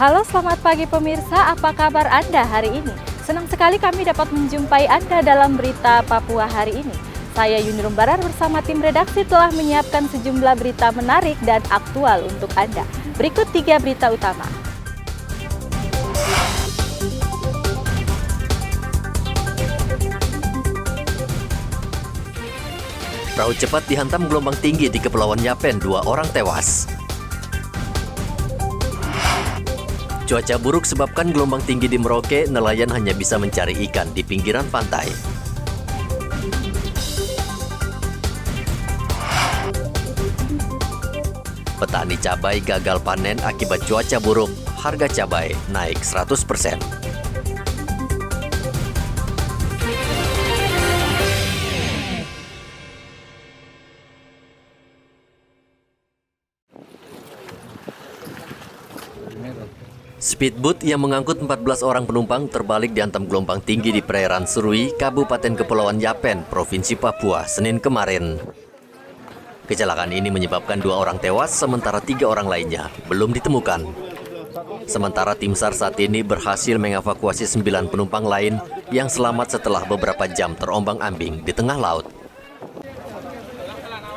Halo, selamat pagi pemirsa. Apa kabar Anda hari ini? Senang sekali kami dapat menjumpai Anda dalam berita Papua hari ini. Saya Yuni Rumbarar bersama tim redaksi telah menyiapkan sejumlah berita menarik dan aktual untuk Anda. Berikut 3 berita utama. Perahu cepat dihantam gelombang tinggi di Kepulauan Yapen, 2 orang tewas. Cuaca buruk sebabkan gelombang tinggi di Merauke, nelayan hanya bisa mencari ikan di pinggiran pantai. Petani cabai gagal panen akibat cuaca buruk, harga cabai naik 100%. Speedboat yang mengangkut 14 orang penumpang terbalik dihantam gelombang tinggi di perairan Serui, Kabupaten Kepulauan Yapen, Provinsi Papua, Senin kemarin. Kecelakaan ini menyebabkan 2 orang tewas, sementara 3 orang lainnya belum ditemukan. Sementara tim SAR saat ini berhasil mengevakuasi 9 penumpang lain yang selamat setelah beberapa jam terombang-ambing di tengah laut.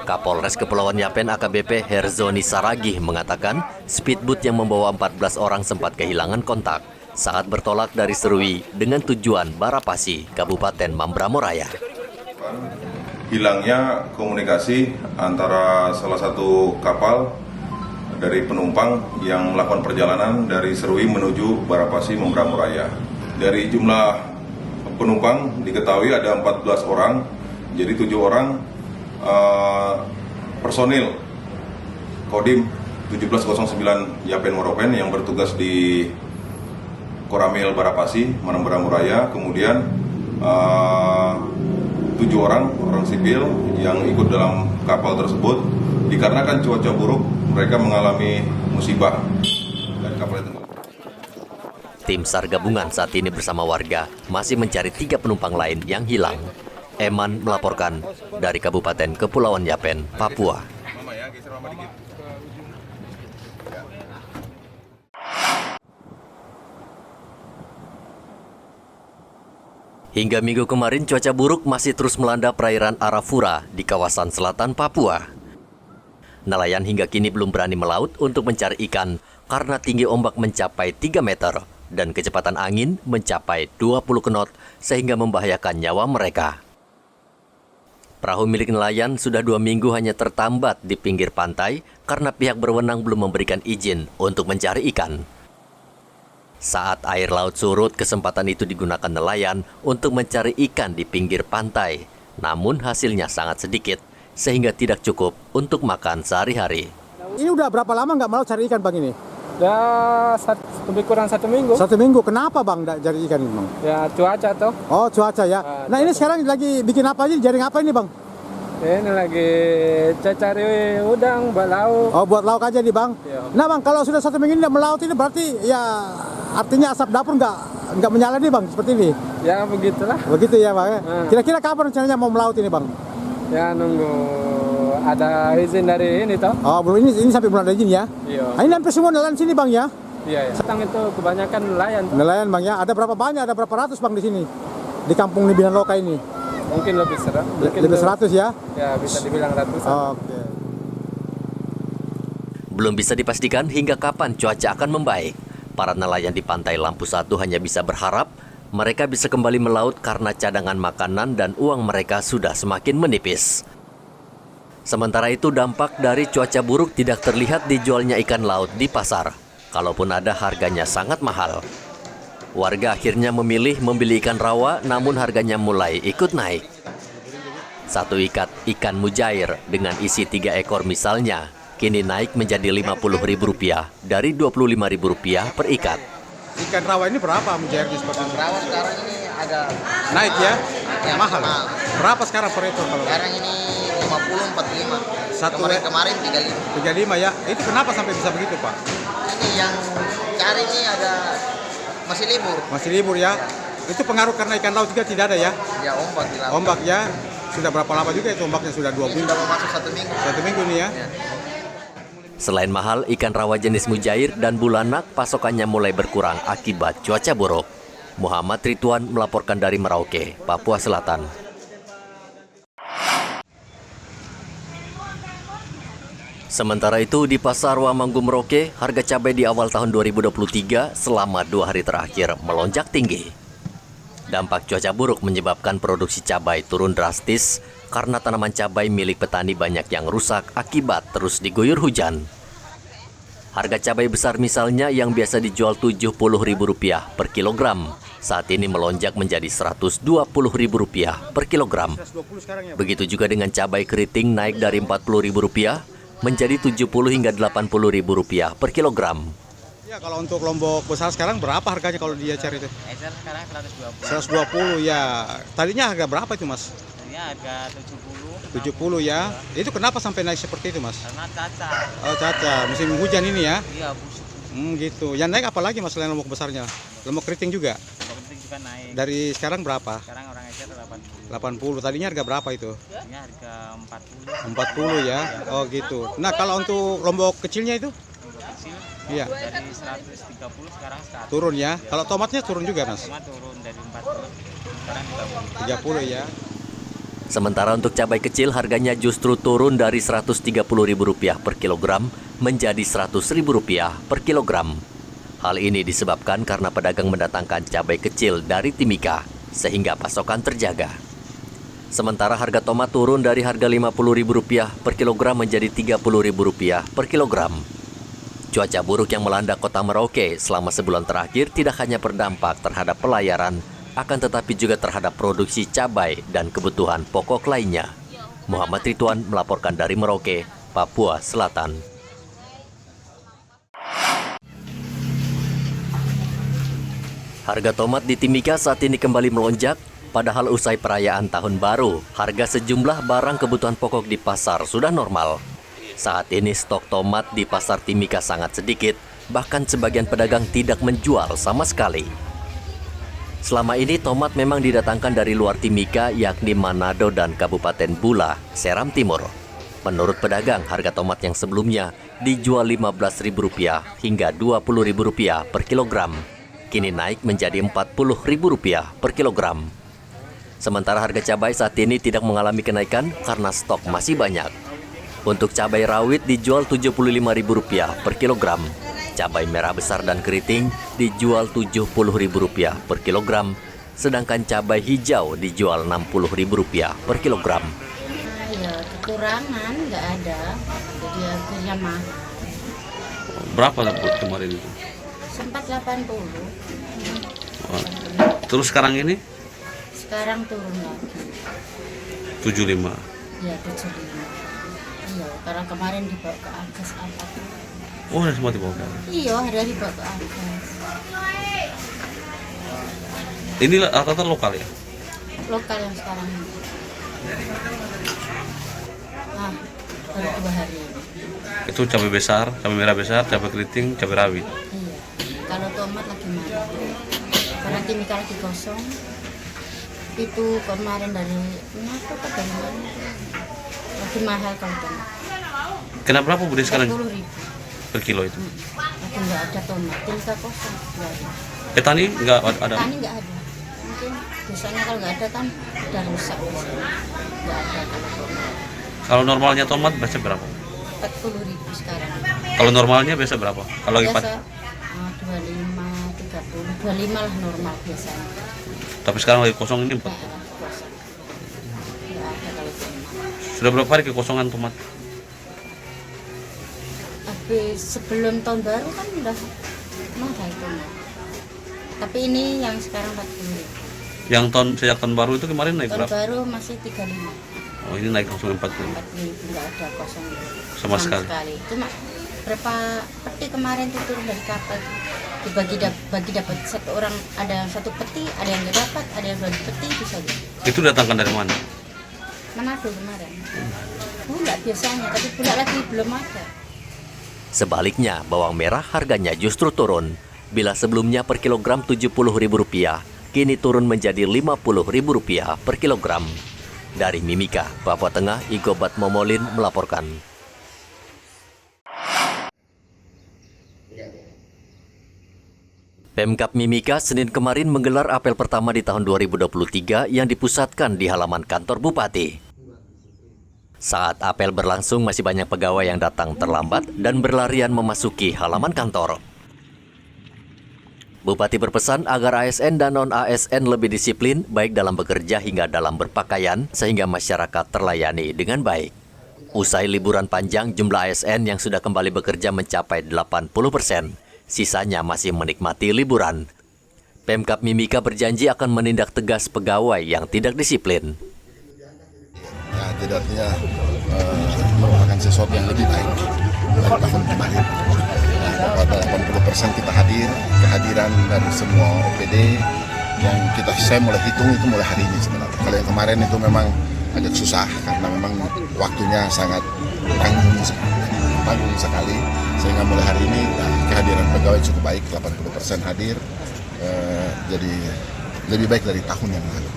Kapolres Kepulauan Yapen AKBP Herzoni Saragih mengatakan speedboat yang membawa 14 orang sempat kehilangan kontak saat bertolak dari Serui dengan tujuan Barapasi, Kabupaten Mambramo Raya. Hilangnya komunikasi antara salah satu kapal dari penumpang yang melakukan perjalanan dari Serui menuju Barapasi, Mambramo Raya. Dari jumlah penumpang diketahui ada 14 orang, jadi 7 orang personil Kodim 1709 Yapen Moropen yang bertugas di Koramil Barapasi, Mambramo Raya. Kemudian 7 orang sipil yang ikut dalam kapal tersebut. Dikarenakan cuaca buruk, mereka mengalami musibah dan kapal itu. Tim SAR gabungan saat ini bersama warga masih mencari 3 penumpang lain yang hilang. Eman melaporkan dari Kabupaten Kepulauan Yapen, Papua. Hingga minggu kemarin cuaca buruk masih terus melanda perairan Arafura di kawasan selatan Papua. Nelayan hingga kini belum berani melaut untuk mencari ikan karena tinggi ombak mencapai 3 meter dan kecepatan angin mencapai 20 knot sehingga membahayakan nyawa mereka. Perahu milik nelayan sudah 2 minggu hanya tertambat di pinggir pantai karena pihak berwenang belum memberikan izin untuk mencari ikan. Saat air laut surut, kesempatan itu digunakan nelayan untuk mencari ikan di pinggir pantai. Namun hasilnya sangat sedikit, sehingga tidak cukup untuk makan sehari-hari. Ini udah berapa lama nggak mau cari ikan Bang ini? Ya, lebih kurang 1 minggu. 1 minggu, kenapa Bang nggak cari ikan Bang? Ya, cuaca tuh. Oh, cuaca ya. Nah ini sekarang lagi bikin apa aja, jaring apa ini Bang? Ini lagi cari udang, buat lauk. Oh, buat lauk aja nih Bang. Iya. Nah Bang, kalau sudah 1 minggu ini nggak melaut ini berarti ya artinya asap dapur nggak menyala nih Bang, seperti ini? Ya, begitulah. Begitu ya Bang. Kira-kira kapan rencananya mau melaut ini Bang? Ya, nunggu ada izin dari ini toh. Oh, belum ini sampai belum ada izin ya? Iya. Nah, ini hampir semua nelayan sini Bang ya? Iya, ya. Setang itu kebanyakan nelayan. Nelayan Bang ya, ada berapa banyak, ada berapa ratus Bang di sini? Di kampung Nibinan Loka ini? Mungkin lebih 100. Lebih 100 ya? Ya, bisa dibilang ratusan. Oke. Belum bisa dipastikan hingga kapan cuaca akan membaik. Para nelayan di pantai Lampu Satu hanya bisa berharap mereka bisa kembali melaut karena cadangan makanan dan uang mereka sudah semakin menipis. Sementara itu dampak dari cuaca buruk tidak terlihat dijualnya ikan laut di pasar. Kalaupun ada, harganya sangat mahal. Warga akhirnya memilih membeli ikan rawa, namun harganya mulai ikut naik. 1 ikat ikan mujair dengan isi 3 ekor misalnya, kini naik menjadi Rp50.000 dari Rp25.000 per ikat. Ikan rawa ini berapa mujair di seperti ini? Rawa sekarang ini agak Naik ya? ya, Mahal. mahal. Berapa sekarang per ekor kalau? Sekarang ini 50, 45. Kemarin 35. 35 ya. Itu kenapa sampai bisa begitu Pak? Ini yang cari ini ada masih libur. Masih libur ya? Itu pengaruh karena ikan laut juga tidak ada ya? Ya, ombak di laut. Ombak ya? Sudah berapa lama juga itu ombaknya? Sudah 2 Ini minggu? sudah mau masuk 1 minggu. 1 minggu nih ya? Ya. Selain mahal, ikan rawa jenis mujair dan bulanak pasokannya mulai berkurang akibat cuaca buruk. Muhammad Ridwan melaporkan dari Merauke, Papua Selatan. Sementara itu, di Pasar Wamanggu Merauke, harga cabai di awal tahun 2023 selama 2 hari terakhir melonjak tinggi. Dampak cuaca buruk menyebabkan produksi cabai turun drastis karena tanaman cabai milik petani banyak yang rusak akibat terus diguyur hujan. Harga cabai besar misalnya yang biasa dijual Rp70.000 per kilogram, saat ini melonjak menjadi Rp120.000 per kilogram. Begitu juga dengan cabai keriting naik dari Rp40.000 menjadi Rp70 hingga Rp80.000 per kilogram. Ya, kalau untuk lombok besar sekarang berapa harganya kalau dia cari itu? Sekarang 120 120. ya. Tadinya harga berapa itu, Mas? Tadinya harga 70. 70 ya. Itu kenapa sampai naik seperti itu, Mas? Karena caca. Oh, caca. Musim hujan ini ya. Iya, busuk. Gitu. Yang naik apa lagi, Mas, selain lombok besarnya? Lombok keriting juga? Lombok keriting juga naik. Dari sekarang berapa? Sekarang orang ecer 80. 80. Tadinya harga berapa itu? Tadinya harga 40. 40 ya. Oh, gitu. Nah, kalau untuk lombok kecilnya itu? Lombok kecil Iya. dari 130 sekarang 100. Turun ya. Kalau tomatnya turun juga, Mas? Tomat turun dari 40 sekarang 30 ya. Sementara untuk cabai kecil harganya justru turun dari Rp130.000 per kilogram menjadi Rp100.000 per kilogram. Hal ini disebabkan karena pedagang mendatangkan cabai kecil dari Timika, sehingga pasokan terjaga. Sementara harga tomat turun dari harga Rp50.000 per kilogram menjadi Rp30.000 per kilogram. Cuaca buruk yang melanda kota Merauke selama sebulan terakhir tidak hanya berdampak terhadap pelayaran, akan tetapi juga terhadap produksi cabai dan kebutuhan pokok lainnya. Muhammad Ridwan melaporkan dari Merauke, Papua Selatan. Harga tomat di Timika saat ini kembali melonjak, padahal usai perayaan Tahun Baru, harga sejumlah barang kebutuhan pokok di pasar sudah normal. Saat ini stok tomat di pasar Timika sangat sedikit, bahkan sebagian pedagang tidak menjual sama sekali. Selama ini tomat memang didatangkan dari luar Timika, yakni Manado dan Kabupaten Bula, Seram Timur. Menurut pedagang, harga tomat yang sebelumnya dijual Rp15.000 hingga Rp20.000 per kilogram, kini naik menjadi Rp40.000 per kilogram. Sementara harga cabai saat ini tidak mengalami kenaikan karena stok masih banyak. Untuk cabai rawit dijual Rp75.000 per kilogram. Cabai merah besar dan keriting dijual Rp70.000 per kilogram, sedangkan cabai hijau dijual Rp60.000 per kilogram. Ya, kekurangan nggak ada, jadi harganya mahal. Berapa buat kemarin itu? Sempat 80, Terus sekarang ini sekarang turun lagi. 75. Ya, 75. Iya, karena kemarin dibawa ke Argas apa? Oh, udah semua dibawa ke atas. Iya, hari dibawa ke Argas. Ini rata-rata lokal ya? Lokal yang sekarang ini. Baru 2 hari ini. Itu cabai besar, cabai merah besar, cabai keriting, cabai rawit. Iya. Kalau tomat lagi mahal. Karena Timika lagi kosong. Itu kemarin dari Manado ke dari mana? Lagi mahal kalau tomat. Kena berapa Budi sekarang 40.000 per kilo itu? Lagi nggak ada tomat. Timika kosong. Nggak ada. Petani nggak ada? Petani nggak ada. Mungkin biasanya kalau nggak ada kan udah rusak biasanya. Nggak ada kalau tomat. Kalau normalnya tomat biasa berapa? 40.000 sekarang. Kalau normalnya biasa berapa? Kalau lagi Biasa 25, 30, 25 lah normal biasanya. tapi sekarang lagi kosong ini 4. Nggak ada kosong. Nggak ada kalau tomat. Sudah berapa hari kekosongan tomat? Habis sebelum tahun baru kan udah mahal tomat. Tapi ini yang sekarang 40.000. Yang sejak tahun baru itu kemarin naik Tahun berapa? baru masih 35. Oh, ini naik langsung 40. 40.000 nggak ada kosong Sama sekali. Cuma berapa peti kemarin tuh turun dari kapal tuh. Bagi dapat satu orang, ada satu peti, ada yang nggak dapat, ada yang 2 peti bisa gitu. Itu datangkan dari mana? Manado kemarin. Bulat biasanya, tapi bulat lagi belum ada. Sebaliknya, bawang merah harganya justru turun. Bila sebelumnya per kilogram Rp70.000, kini turun menjadi Rp50.000 per kilogram. Dari Mimika, Papua Tengah, Igobat Momolin melaporkan. Pemkab Mimika Senin kemarin menggelar apel pertama di tahun 2023 yang dipusatkan di halaman kantor Bupati. Saat apel berlangsung masih banyak pegawai yang datang terlambat dan berlarian memasuki halaman kantor. Bupati berpesan agar ASN dan non-ASN lebih disiplin baik dalam bekerja hingga dalam berpakaian sehingga masyarakat terlayani dengan baik. Usai liburan panjang, jumlah ASN yang sudah kembali bekerja mencapai 80%. Sisanya masih menikmati liburan. Pemkab Mimika berjanji akan menindak tegas pegawai yang tidak disiplin. Ya, jadi artinya merupakan sesuatu yang lebih baik dari tahun kemarin. Pada 80% kita hadir, kehadiran dari semua OPD yang saya mulai hitung itu mulai hari ini sebenarnya. Kalau yang kemarin itu memang agak susah karena memang waktunya sangat tanggung sekali, sehingga mulai hari ini kehadiran pegawai cukup baik, 80% hadir, jadi lebih baik dari tahun yang lalu.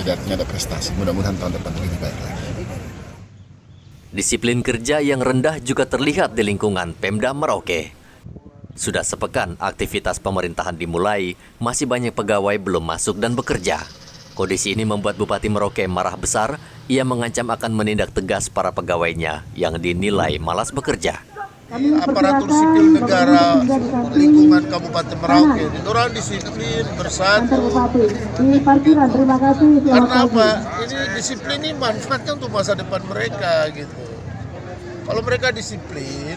Jadi artinya ada prestasi, mudah-mudahan tahun depan lebih baik lagi. Disiplin kerja yang rendah juga terlihat di lingkungan Pemda Merauke. Sudah sepekan aktivitas pemerintahan dimulai, masih banyak pegawai belum masuk dan bekerja. Kondisi ini membuat Bupati Merauke marah besar. Ia mengancam akan menindak tegas para pegawainya yang dinilai malas bekerja. Aparatur sipil negara lingkungan Kabupaten Merauke, orang disiplin bersatu. Karena apa? Ini disiplin ini manfaatnya untuk masa depan mereka gitu. Kalau mereka disiplin,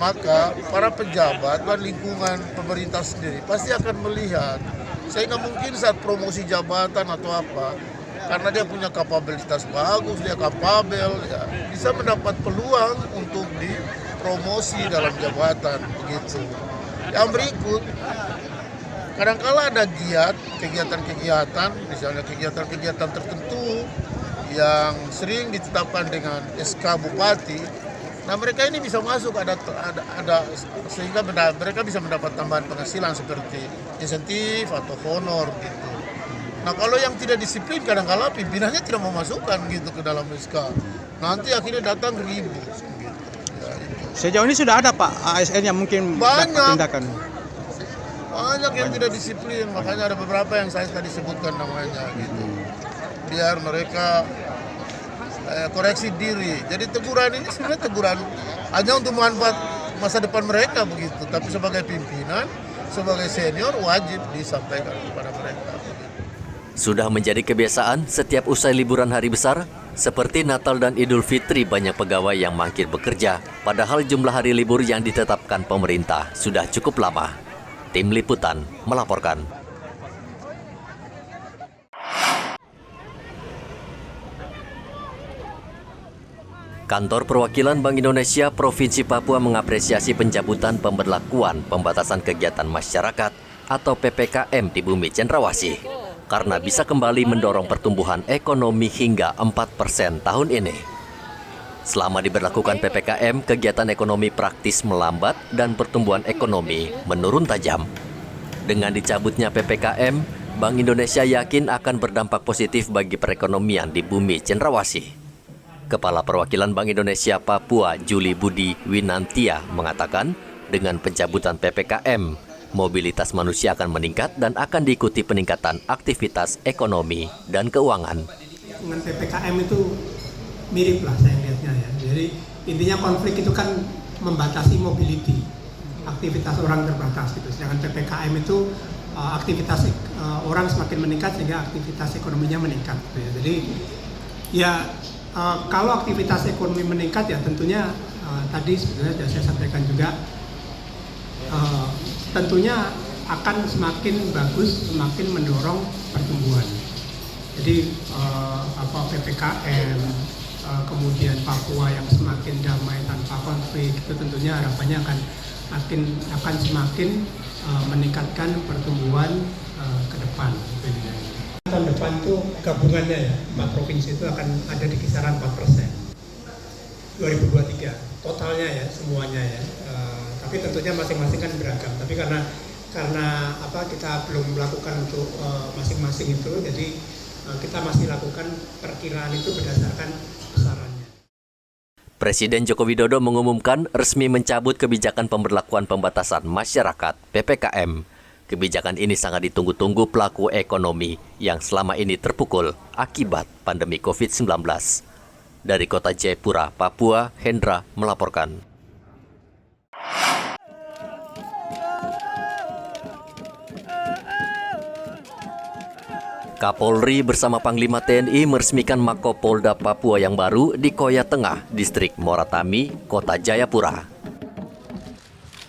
maka para pejabat dan lingkungan pemerintah sendiri pasti akan melihat. Sehingga mungkin saat promosi jabatan atau apa, karena dia punya kapabilitas bagus, dia kapabel, ya, bisa mendapat peluang untuk dipromosi dalam jabatan begitu. Yang berikut, kadang-kala ada giat, kegiatan-kegiatan, misalnya kegiatan-kegiatan tertentu yang sering ditetapkan dengan SK Bupati. Nah, mereka ini bisa masuk ada sehingga mereka bisa mendapat tambahan penghasilan seperti insentif atau honor gitu. Nah, kalau yang tidak disiplin kadang-kala pimpinannya tidak memasukkan gitu ke dalam SK. Nanti akhirnya datang ribut gitu. Ya, itu. Sejauh ini sudah ada Pak ASN yang mungkin dapat tindakan? Banyak yang tidak disiplin, makanya ada beberapa yang saya tadi sebutkan namanya gitu. Biar mereka koreksi diri. Jadi teguran ini sebenarnya teguran hanya untuk manfaat masa depan mereka begitu. Tapi sebagai pimpinan, sebagai senior wajib disampaikan kepada mereka. Sudah menjadi kebiasaan setiap usai liburan hari besar, seperti Natal dan Idul Fitri banyak pegawai yang mangkir bekerja, padahal jumlah hari libur yang ditetapkan pemerintah sudah cukup lama. Tim Liputan melaporkan. Kantor Perwakilan Bank Indonesia Provinsi Papua mengapresiasi pencabutan pemberlakuan pembatasan kegiatan masyarakat atau PPKM di Bumi Cendrawasih karena bisa kembali mendorong pertumbuhan ekonomi hingga 4% tahun ini. Selama diberlakukan PPKM, kegiatan ekonomi praktis melambat dan pertumbuhan ekonomi menurun tajam. Dengan dicabutnya PPKM, Bank Indonesia yakin akan berdampak positif bagi perekonomian di Bumi Cendrawasih. Kepala Perwakilan Bank Indonesia Papua Juli Budi Winantia mengatakan dengan pencabutan PPKM, mobilitas manusia akan meningkat dan akan diikuti peningkatan aktivitas ekonomi dan keuangan. Dengan PPKM itu mirip lah saya lihatnya ya. Jadi intinya konflik itu kan membatasi mobility, aktivitas orang terbatas gitu. Sedangkan PPKM itu aktivitas orang semakin meningkat sehingga aktivitas ekonominya meningkat gitu ya. Jadi ya kalau aktivitas ekonomi meningkat ya tentunya tadi sebenarnya sudah saya sampaikan juga tentunya akan semakin bagus, semakin mendorong pertumbuhan. Jadi PPKM, kemudian Papua yang semakin damai tanpa konflik itu tentunya harapannya akan semakin meningkatkan pertumbuhan ke depan. Tahun depan itu gabungannya ya, 4 provinsi itu akan ada di kisaran 4%. 2023 totalnya ya, semuanya ya. Tapi tentunya masing-masing kan beragam. Tapi karena kita belum melakukan untuk masing-masing itu, jadi kita masih lakukan perkiraan itu berdasarkan besarannya. Presiden Joko Widodo mengumumkan resmi mencabut kebijakan pemberlakuan pembatasan masyarakat (PPKM). Kebijakan ini sangat ditunggu-tunggu pelaku ekonomi yang selama ini terpukul akibat pandemi COVID-19. Dari kota Jayapura, Papua, Hendra melaporkan. Kapolri bersama Panglima TNI meresmikan Makopolda Papua yang baru di Koya Tengah, Distrik Moratami, Kota Jayapura.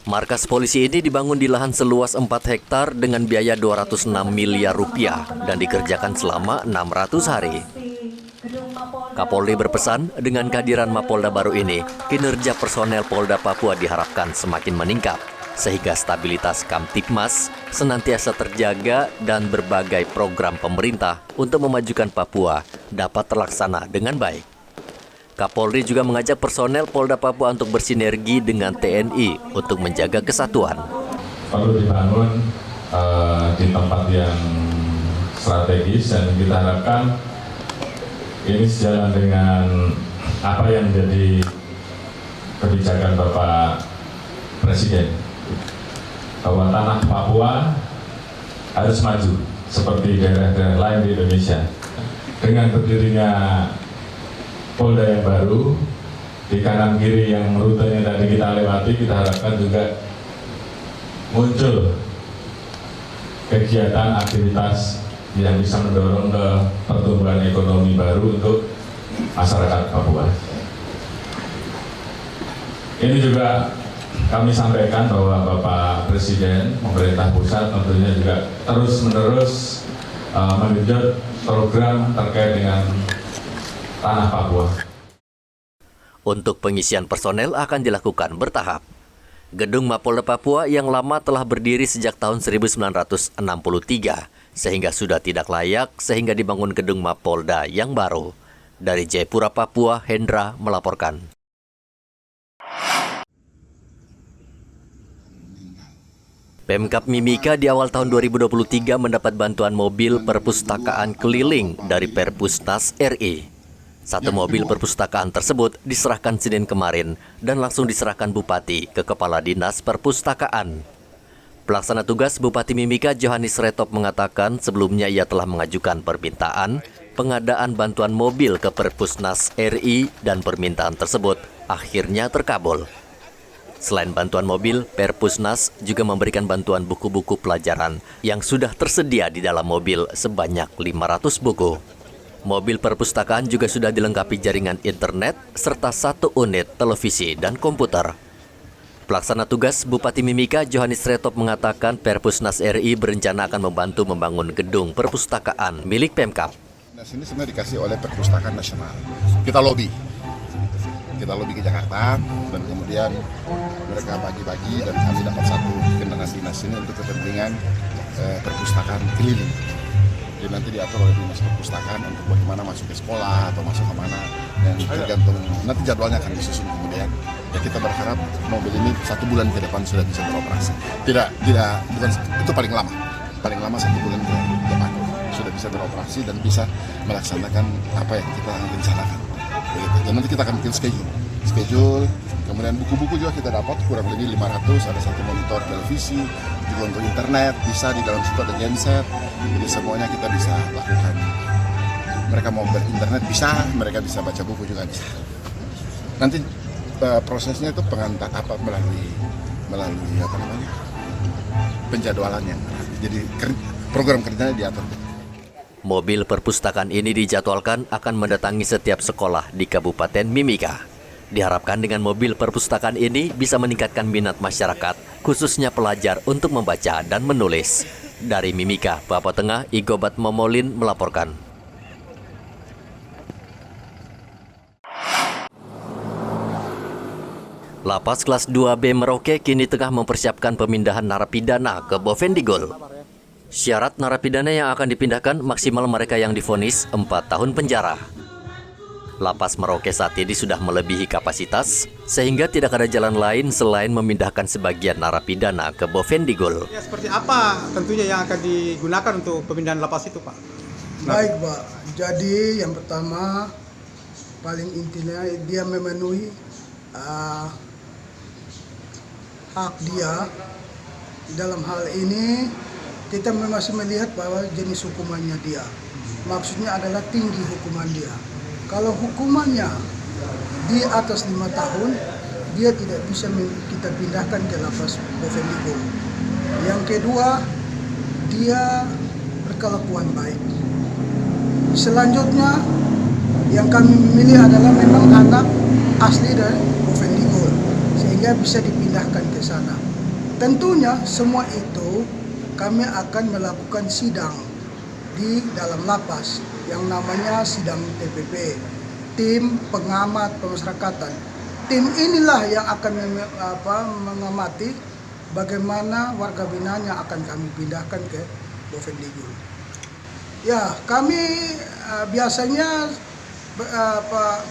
Markas polisi ini dibangun di lahan seluas 4 hektar dengan biaya 206 miliar rupiah dan dikerjakan selama 600 hari. Kapolri berpesan dengan kehadiran Mapolda baru ini, kinerja personel Polda Papua diharapkan semakin meningkat, sehingga stabilitas Kamtipmas senantiasa terjaga dan berbagai program pemerintah untuk memajukan Papua dapat terlaksana dengan baik. Kapolri juga mengajak personel Polda Papua untuk bersinergi dengan TNI untuk menjaga kesatuan. Perlu dibangun di tempat yang strategis dan kita harapkan ini sejalan dengan apa yang menjadi kebijakan Bapak Presiden, bahwa tanah Papua harus maju seperti daerah-daerah lain di Indonesia. Dengan berdirinya Polda yang baru, di kanan kiri yang rutenya tadi kita lewati, kita harapkan juga muncul kegiatan aktivitas yang bisa mendorong ke pertumbuhan ekonomi baru untuk masyarakat Papua. Ini juga kami sampaikan bahwa Bapak Presiden, pemerintah pusat tentunya juga terus-menerus menggenjot program terkait dengan tanah Papua. Untuk pengisian personel akan dilakukan bertahap. Gedung Mapolda Papua yang lama telah berdiri sejak tahun 1963, sehingga sudah tidak layak sehingga dibangun gedung Mapolda yang baru. Dari Jayapura, Papua, Hendra melaporkan. Pemkab Mimika di awal tahun 2023 mendapat bantuan mobil perpustakaan keliling dari Perpusnas RI. Satu mobil perpustakaan tersebut diserahkan Senin kemarin dan langsung diserahkan Bupati ke Kepala Dinas Perpustakaan. Pelaksana tugas Bupati Mimika Johannes Retop mengatakan sebelumnya ia telah mengajukan permintaan pengadaan bantuan mobil ke Perpusnas RI dan permintaan tersebut akhirnya terkabul. Selain bantuan mobil, Perpusnas juga memberikan bantuan buku-buku pelajaran yang sudah tersedia di dalam mobil sebanyak 500 buku. Mobil perpustakaan juga sudah dilengkapi jaringan internet serta 1 unit televisi dan komputer. Pelaksana tugas Bupati Mimika Johannes Retop mengatakan Perpusnas RI berencana akan membantu membangun gedung perpustakaan milik Pemkab. Nah, ini sebenarnya dikasih oleh Perpustakaan Nasional. Kita lobby ke Jakarta dan kemudian mereka bagi-bagi dan kami dapat satu kendaraan dinas ini untuk kepentingan perpustakaan keliling. Jadi nanti diatur oleh dinas perpustakaan untuk bagaimana masuk ke sekolah atau masuk ke mana, dan tergantung nanti jadwalnya akan disusun kemudian. Ya kita berharap mobil ini 1 bulan ke depan sudah bisa beroperasi. Bukan itu paling lama 1 bulan ke depan sudah bisa beroperasi dan bisa melaksanakan apa yang kita rencanakan. Begitu. Dan nanti kita akan bikin schedule. Kemudian buku-buku juga kita dapat kurang lebih 500, ada 1 monitor televisi, juga untuk internet, bisa di dalam situ ada genset, jadi semuanya kita bisa lakukan. Mereka mau berinternet bisa, mereka bisa baca buku juga bisa. Nanti prosesnya itu melalui penjadwalannya. Jadi program kerjanya diatur. Mobil perpustakaan ini dijadwalkan akan mendatangi setiap sekolah di Kabupaten Mimika. Diharapkan dengan mobil perpustakaan ini bisa meningkatkan minat masyarakat, khususnya pelajar untuk membaca dan menulis. Dari Mimika, Papua Tengah, Igobat Momolin melaporkan. Lapas kelas 2B Merauke kini tengah mempersiapkan pemindahan narapidana ke Bovendigul. Syarat narapidana yang akan dipindahkan maksimal mereka yang divonis 4 tahun penjara. Lapas Merauke saat ini sudah melebihi kapasitas, sehingga tidak ada jalan lain selain memindahkan sebagian narapidana ke Bovendigul. Ya, seperti apa tentunya yang akan digunakan untuk pemindahan lapas itu, Pak? Baik, Pak. Jadi yang pertama, paling intinya dia memenuhi hak dia. Dalam hal ini kita masih melihat bahwa jenis hukumannya dia. Maksudnya adalah tinggi hukuman dia. Kalau hukumannya di atas 5 tahun, dia tidak bisa kita pindahkan ke lapas Bovendigul. Yang kedua, dia berkelakuan baik. Selanjutnya, yang kami memilih adalah memang anak asli dari Bovendigul, sehingga bisa dipindahkan ke sana. Tentunya semua itu kami akan melakukan sidang di dalam lapas yang namanya sidang TPP, tim pengamat pemasyarakatan. Tim inilah yang akan mengamati bagaimana warga binaan yang akan kami pindahkan ke Bovendigul. Ya, kami biasanya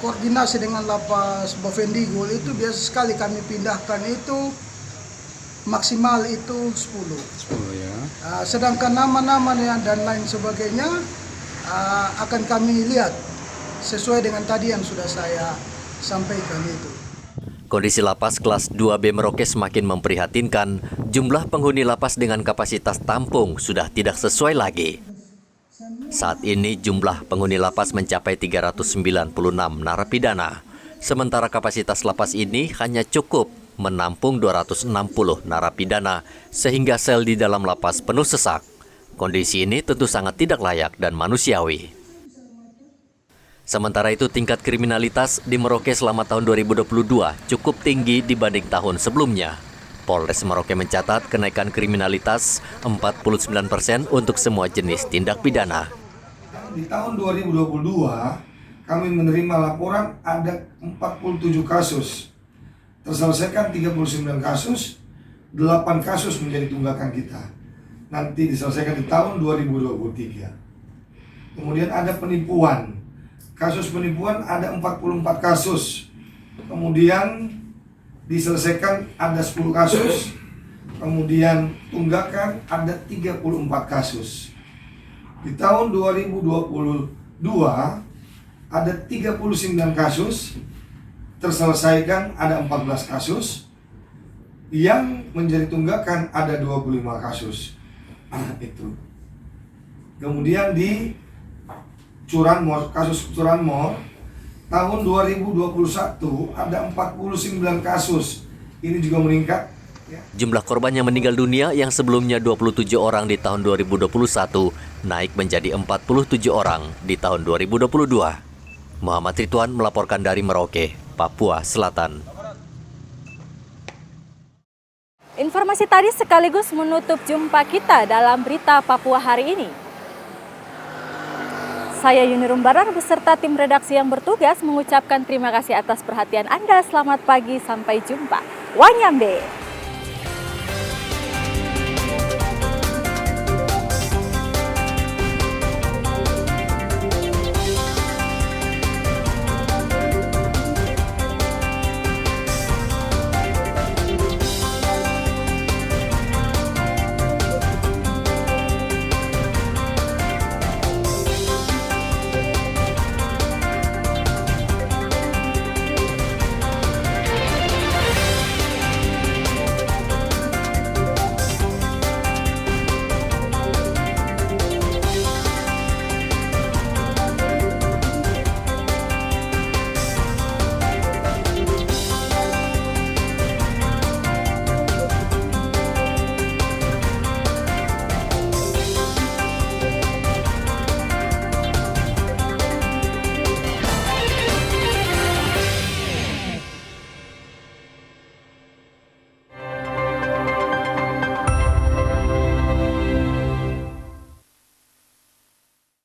koordinasi dengan lapas Bovendigul itu biasa sekali kami pindahkan itu maksimal itu 10 ya. Sedangkan nama-nama dan lain sebagainya akan kami lihat sesuai dengan tadi yang sudah saya sampaikan itu. Kondisi lapas kelas 2B Merauke semakin memprihatinkan. Jumlah penghuni lapas dengan kapasitas tampung sudah tidak sesuai lagi. Saat ini jumlah penghuni lapas mencapai 396 narapidana. Sementara kapasitas lapas ini hanya cukup menampung 260 narapidana sehingga sel di dalam lapas penuh sesak. Kondisi ini tentu sangat tidak layak dan manusiawi. Sementara itu tingkat kriminalitas di Merauke selama tahun 2022 cukup tinggi dibanding tahun sebelumnya. Polres Merauke mencatat kenaikan kriminalitas 49% untuk semua jenis tindak pidana. Di tahun 2022 kami menerima laporan ada 47 kasus. Terselesaikan 39 kasus, 8 kasus menjadi tunggakan kita. Nanti diselesaikan di tahun 2023. Kemudian ada penipuan. Kasus penipuan ada 44 kasus. Kemudian diselesaikan ada 10 kasus. Kemudian tunggakan ada 34 kasus. Di tahun 2022 ada 39 kasus. Terselesaikan ada 14 kasus. Yang menjadi tunggakan ada 25 kasus. Itu. Kemudian di curanmor, kasus curanmor tahun 2021 ada 49 kasus. Ini juga meningkat. Jumlah korban yang meninggal dunia yang sebelumnya 27 orang di tahun 2021 naik menjadi 47 orang di tahun 2022. Muhammad Ridwan melaporkan dari Merauke, Papua Selatan. Informasi tadi sekaligus menutup jumpa kita dalam berita Papua hari ini. Saya Yuni Rumbarar beserta tim redaksi yang bertugas mengucapkan terima kasih atas perhatian Anda. Selamat pagi, sampai jumpa. Wanyambe.